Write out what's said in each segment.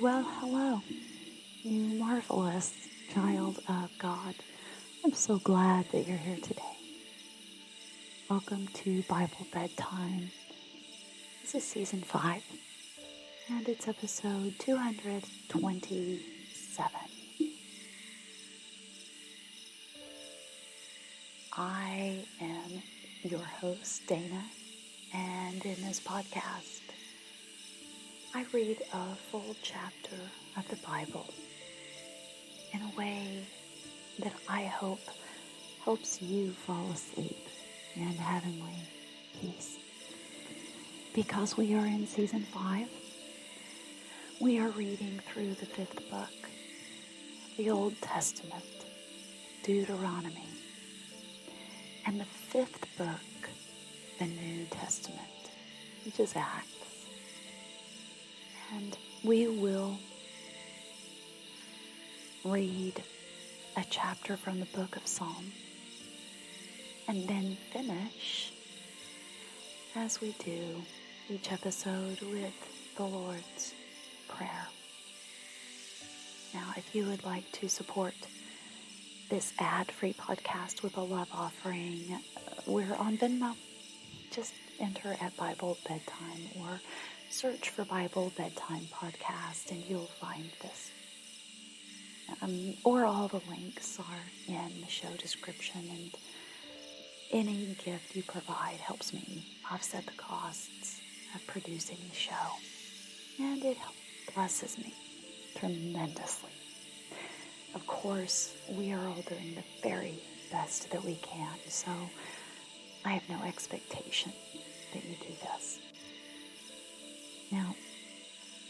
Well, hello, you marvelous child of God. I'm so glad that you're here today. Welcome to Bible Bedtime. This is season 5, and it's episode 227. I am your host, Dana, and in this podcast, I read a full chapter of the Bible in a way that I hope helps you fall asleep in heavenly peace. Because we are in season 5, we are reading through the 5th book of the Old Testament, Deuteronomy, and the 5th book, the New Testament, which is Acts. And we will read a chapter from the book of Psalm and then finish, as we do each episode, with the Lord's Prayer. Now, if you would like to support this ad-free podcast with a love offering, we're on Venmo. Just enter at Bible Bedtime or search for Bible Bedtime Podcast and you'll find this. Or all the links are in the show description, and any gift you provide helps me offset the costs of producing the show, and it blesses me tremendously. Of course, we are all doing the very best that we can, so I have no expectation that you do this. Now,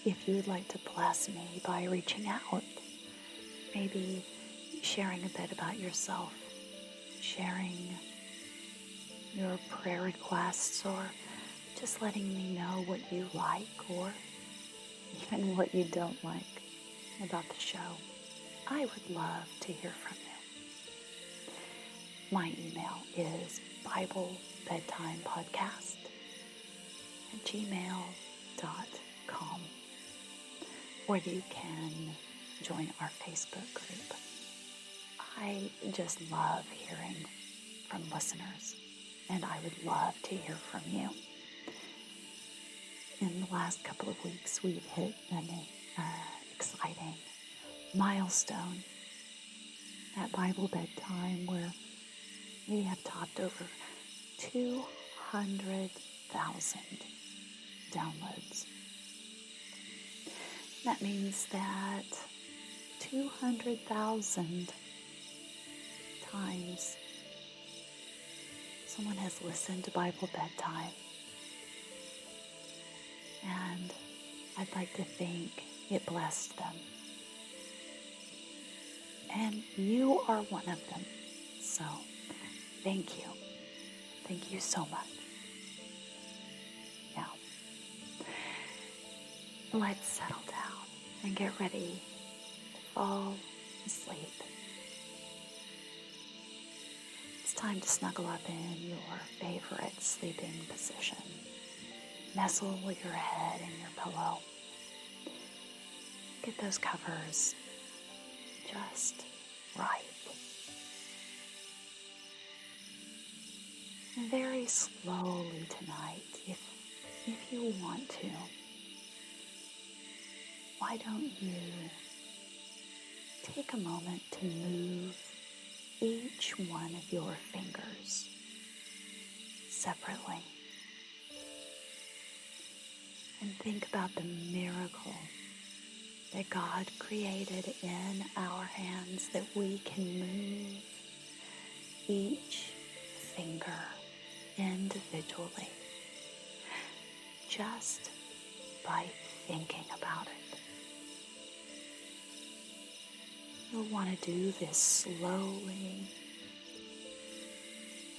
if you would like to bless me by reaching out, maybe sharing a bit about yourself, sharing your prayer requests, or just letting me know what you like or even what you don't like about the show, I would love to hear from you. My email is BibleBedtimePodcast@gmail.com, or you can join our Facebook group. I just love hearing from listeners, and I would love to hear from you. In the last couple of weeks, we've hit an exciting milestone at Bible Bedtime where we have topped over 200,000 downloads. That means that 200,000 times someone has listened to Bible Bedtime. And I'd like to think it blessed them. And you are one of them. So, thank you. Thank you so much. Now, let's settle down and get ready to fall asleep. It's time to snuggle up in your favorite sleeping position. Nestle your head in your pillow. Get those covers just right. And very slowly tonight, if you want to, why don't you take a moment to move each one of your fingers separately and think about the miracle that God created in our hands, that we can move each finger individually just by thinking about it. You'll want to do this slowly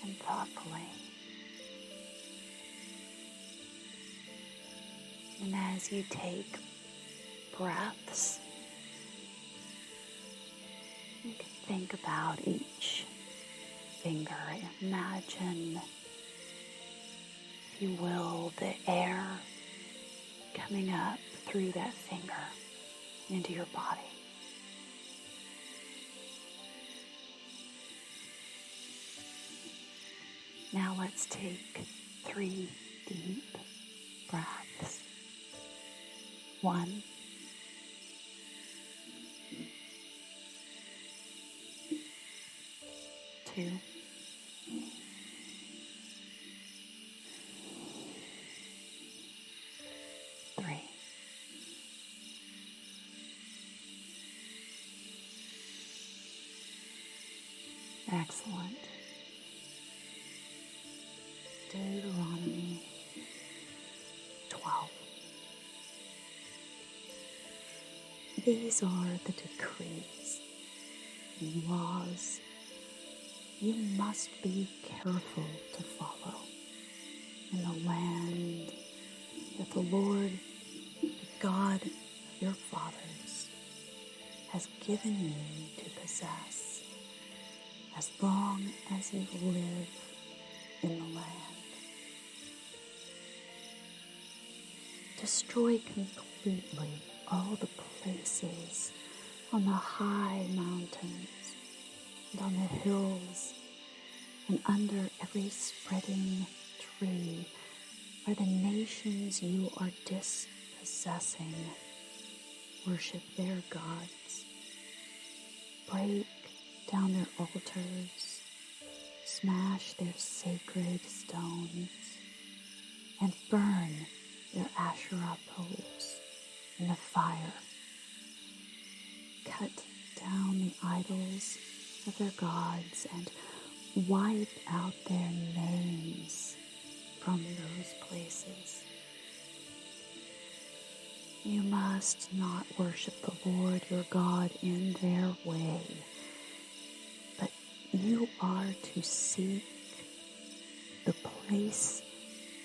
and thoughtfully. And as you take breaths, you can think about each finger. Imagine, if you will, the air coming up through that finger into your body. Now let's take 3 deep breaths. 1, 2, 3. Excellent. Deuteronomy 12. These are the decrees and laws you must be careful to follow in the land that the Lord, the God of your fathers, has given you to possess as long as you live in the land. Destroy completely all the places on the high mountains and on the hills and under every spreading tree where the nations you are dispossessing worship their gods. Break down their altars, smash their sacred stones, and burn their Asherah poles in the fire. Cut down the idols of their gods and wipe out their names from those places. You must not worship the Lord your God in their way, but you are to seek the place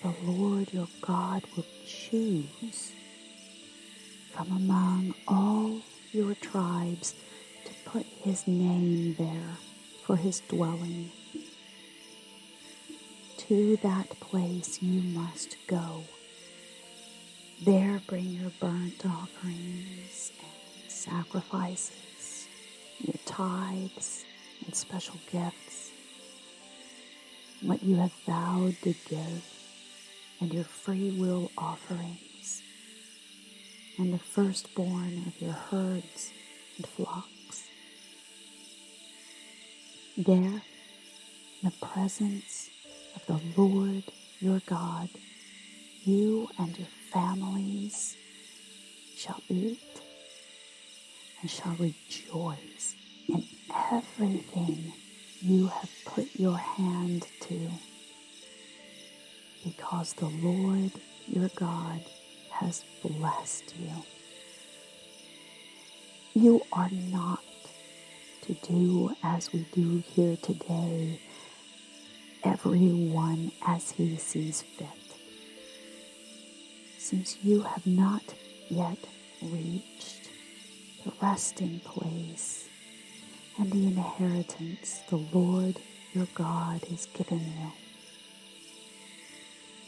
the Lord your God will choose from among all your tribes to put his name there for his dwelling. To that place you must go. There bring your burnt offerings and sacrifices, your tithes and special gifts, what you have vowed to give, and your free will offerings, and the firstborn of your herds and flocks. There, in the presence of the Lord your God, you and your families shall eat and shall rejoice in everything you have put your hand to, because the Lord your God has blessed you. You are not to do as we do here today, everyone as he sees fit, since you have not yet reached the resting place and the inheritance the Lord your God has given you.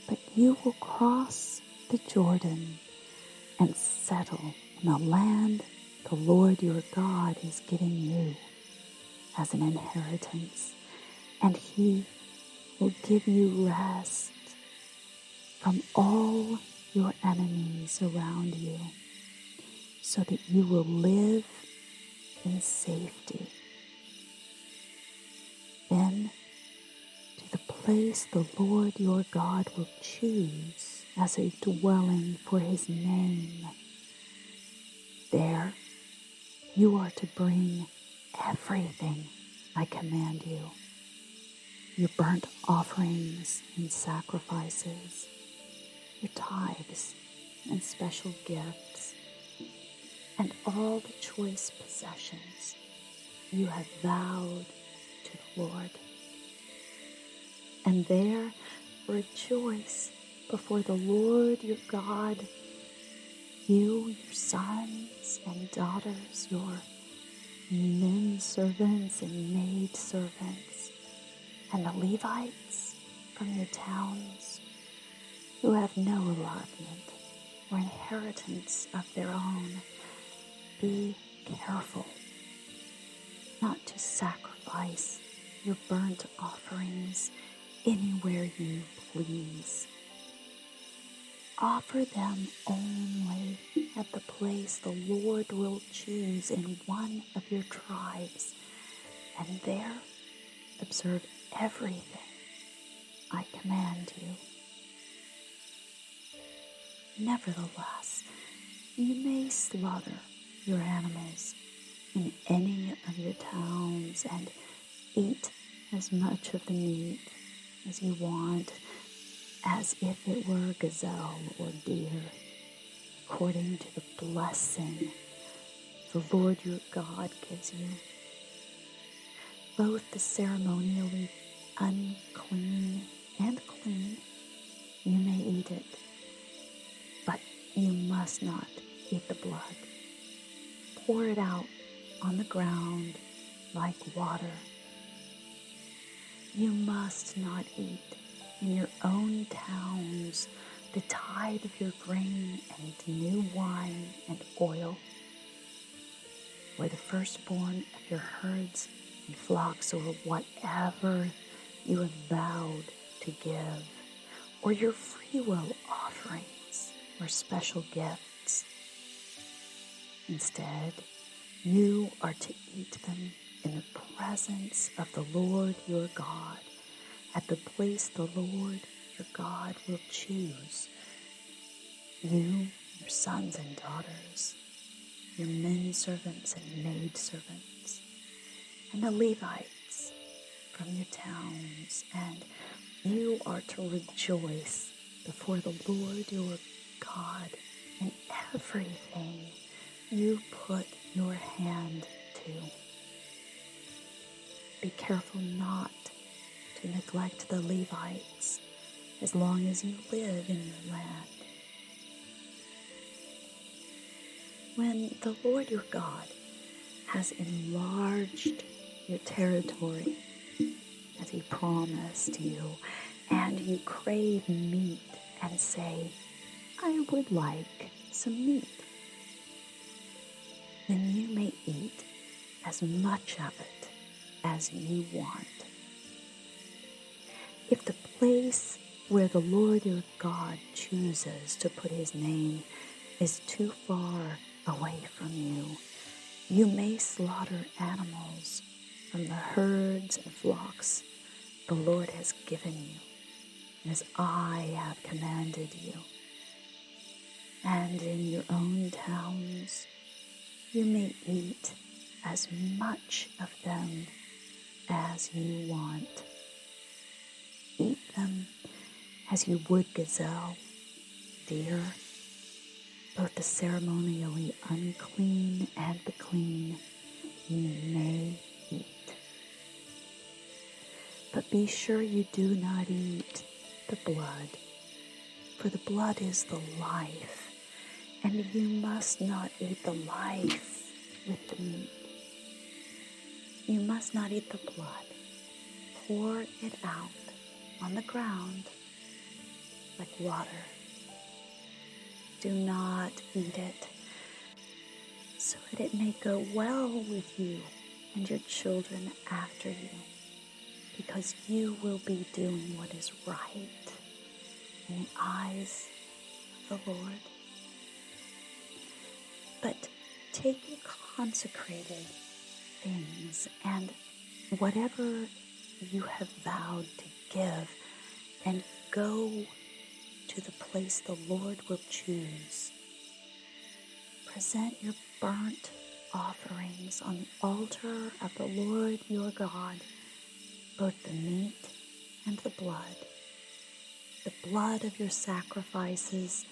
But you will cross the Jordan and settle in the land the Lord your God is giving you as an inheritance, and he will give you rest from all your enemies around you, so that you will live in safety. Then, to the place the Lord your God will choose as a dwelling for his name, there you are to bring everything I command you, your burnt offerings and sacrifices, your tithes and special gifts, and all the choice possessions you have vowed to the Lord. And there rejoice before the Lord your God, you, your sons and daughters, your men servants and maid servants, and the Levites from your towns, who have no allotment or inheritance of their own, be careful not to sacrifice your burnt offerings anywhere you please. Offer them only at the place the Lord will choose in one of your tribes, and there observe everything I command you. Nevertheless, you may slaughter your animals in any of your towns and eat as much of the meat as you want, as if it were gazelle or deer, according to the blessing the Lord your God gives you. Both the ceremonially unclean and clean, you may eat it, but you must not eat the blood. Pour it out on the ground like water. You must not eat in your own towns the tithe of your grain and new wine and oil, or the firstborn of your herds and flocks, or whatever you have vowed to give, or your freewill offerings or special gifts. Instead, you are to eat them in the presence of the Lord your God, at the place the Lord your God will choose. You, your sons and daughters, your men servants and maid servants, and the Levites from your towns, and you are to rejoice before the Lord your God in everything you put your hand to. Be careful not to neglect the Levites as long as you live in your land. When the Lord your God has enlarged your territory, as he promised you, and you crave meat and say, I would like some meat, then you may eat as much of it as you want. If the place where the Lord your God chooses to put his name is too far away from you, you may slaughter animals from the herds and flocks the Lord has given you, as I have commanded you. And in your own towns, you may eat as much of them as you want. Eat them as you would gazelle, deer, both the ceremonially unclean and the clean, you may eat. But be sure you do not eat the blood, for the blood is the life, and you must not eat the life with the meat. You must not eat the blood. Pour it out on the ground like water. Do not eat it, so that it may go well with you and your children after you, because you will be doing what is right in the eyes of the Lord. But take your consecrated things and whatever you have vowed to give, and go to the place the Lord will choose. Present your burnt offerings on the altar of the Lord your God, both the meat and the blood. The blood of your sacrifices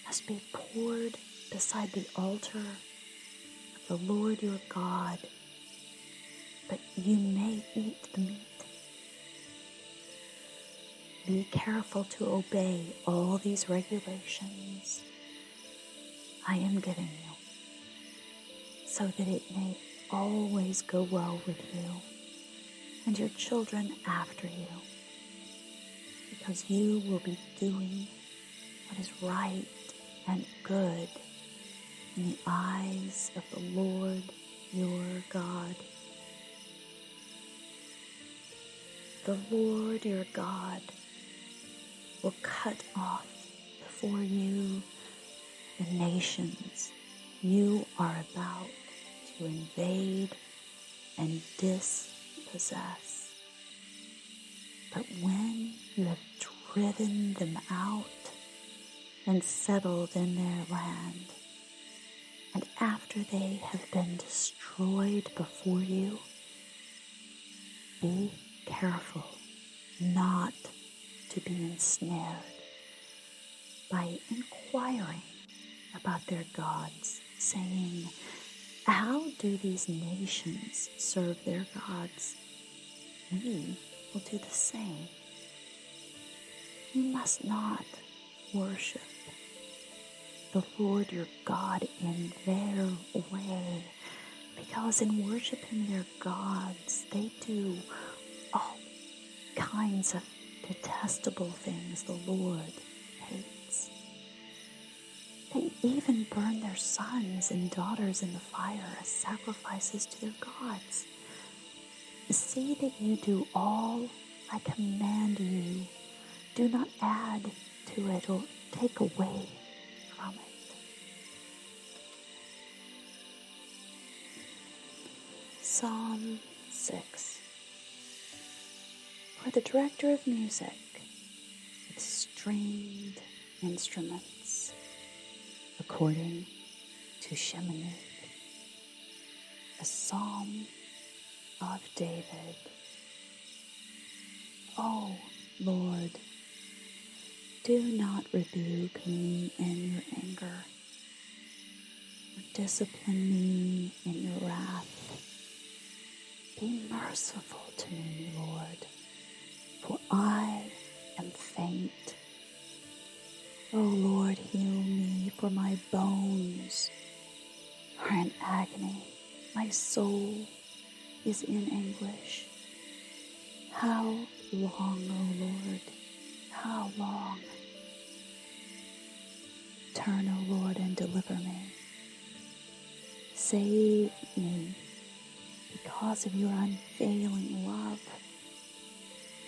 must be poured beside the altar of the Lord your God, but you may eat the meat. Be careful to obey all these regulations I am giving you, so that it may always go well with you and your children after you, because you will be doing what is right and good in the eyes of the Lord your God. The Lord your God will cut off before you the nations you are about to invade and dispossess. But when you have driven them out and settled in their land, and after they have been destroyed before you, be careful not to be ensnared by inquiring about their gods, saying, "How do these nations serve their gods? We will do the same." You must not worship the Lord your God in their way, because in worshiping their gods, they do all kinds of detestable things the Lord hates. They even burn their sons and daughters in the fire as sacrifices to their gods. See that you do all I command you. Do not add to it or take away from it. Psalm 6. For the director of music with stringed instruments, according to Sheminith, a psalm of David. O Lord, do not rebuke me in your anger, or discipline me in your wrath. Be merciful to me, Lord, for I am faint. O Lord, heal me, for my bones are in agony. My soul is in anguish. How long, O Lord? How long? Turn, O Lord, and deliver me. Save me because of your unfailing love.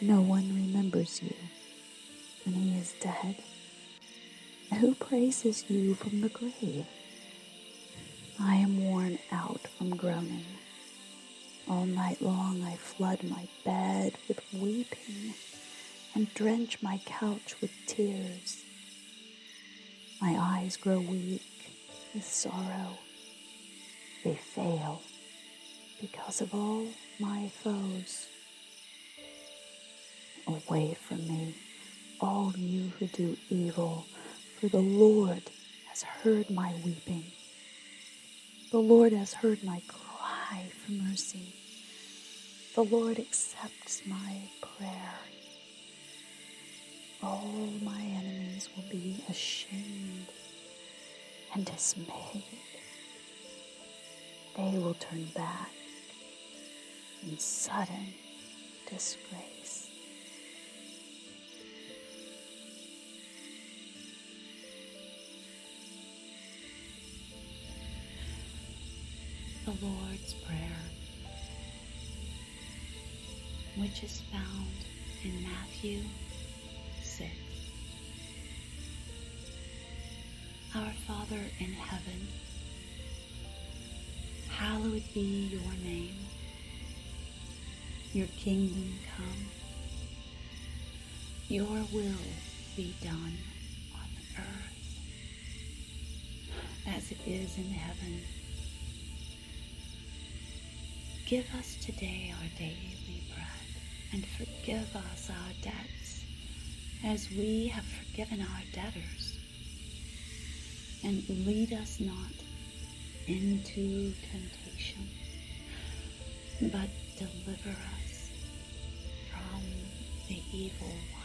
No one remembers you when he is dead. Who praises you from the grave? I am worn out from groaning. All night long I flood my bed with weeping and drench my couch with tears. My eyes grow weak with sorrow. They fail because of all my foes. Away from me, all you who do evil, for the Lord has heard my weeping. The Lord has heard my cry for mercy. The Lord accepts my prayer. All my enemies will be ashamed and dismayed. They will turn back in sudden disgrace. The Lord's Prayer, which is found in Matthew 6. Our Father in heaven, hallowed be your name. Your kingdom come. Your will be done on earth as it is in heaven. Give us today our daily bread, and forgive us our debts, as we have forgiven our debtors. And lead us not into temptation, but deliver us from the evil one.